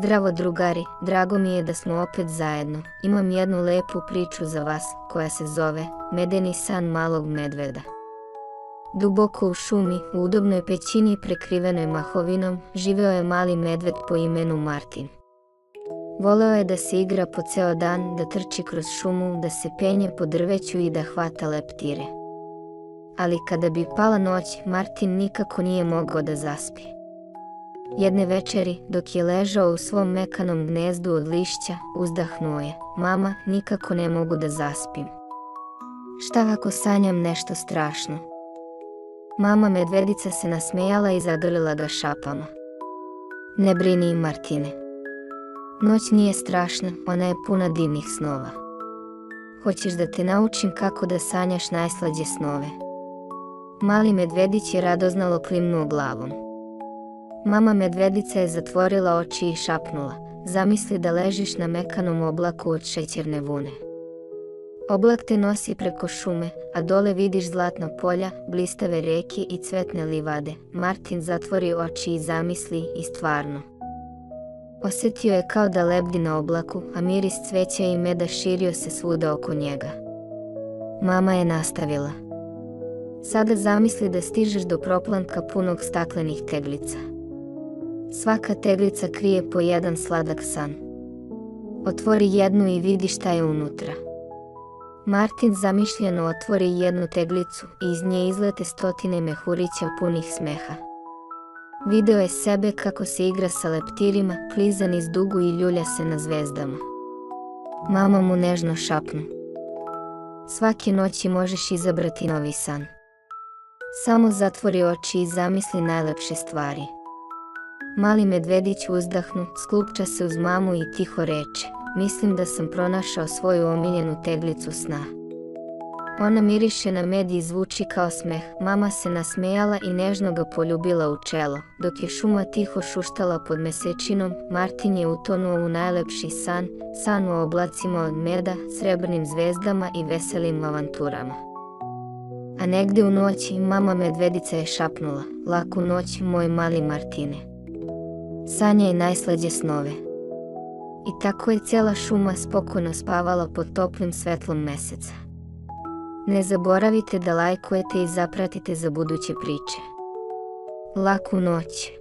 Zdravo drugari, drago mi je da smo opet zajedno. Imam jednu lepu priču za vas, koja se zove Medeni san malog medveda. Duboko u šumi, u udobnoj pećini prekrivenoj mahovinom, živeo je mali medved po imenu Martin. Voleo je da se igra po ceo dan, da trči kroz šumu, da se penje po drveću i da hvata leptire. Ali kada bi pala noć, Martin nikako nije mogao da zaspi. Jedne večeri, dok je ležao u svom mekanom gnezdu od lišća, uzdahnuo je: "Mama, nikako ne mogu da zaspim. Šta ako sanjam nešto strašno?" Mama medvedica se nasmejala i zagrlila ga šapama. "Ne brini, Martine. Noć nije strašna, ona je puna divnih snova. Hoćeš da te naučim kako da sanjaš najslađe snove?" Mali medvedić je radoznalo klimnuo glavom. Mama medvedica je zatvorila oči i šapnula: "Zamisli da ležiš na mekanom oblaku od šećerne vune. Oblak te nosi preko šume, a dole vidiš zlatna polja, blistave reke i cvetne livade." Martin zatvori oči i zamisli, i stvarno. Osjetio je kao da lebdi na oblaku, a miris cveća i meda širio se svuda oko njega. Mama je nastavila: "Sada zamisli da stižeš do proplanka punog staklenih teglica. Svaka teglica krije po jedan sladak san. Otvori jednu i vidi šta je unutra." Martin zamišljeno otvori jednu teglicu i iz nje izlete stotine mehurića punih smeha. Video je sebe kako se igra sa leptirima, kliza niz dugu i ljulja se na zvezdama. Mama mu nežno šapnu: "Svake noći možeš izabrati novi san. Samo zatvori oči i zamisli najlepše stvari." Mali medvedić uzdahnu, sklupča se uz mamu i tiho reče: "Mislim da sam pronašao svoju omiljenu teglicu sna. Ona miriše na med i zvuči kao smeh." Mama se nasmejala i nežno ga poljubila u čelo. Dok je šuma tiho šuštala pod mesečinom, Martin je utonuo u najlepši san, san u oblacima od meda, srebrnim zvezdama i veselim avanturama. A negde u noći mama medvedica je šapnula: "Laku noć, moj mali Martine. Sanjaj najslađe snove." I tako je cijela šuma spokojno spavala pod toplim svetlom meseca. Ne zaboravite da lajkujete i zapratite za buduće priče. Laku noć.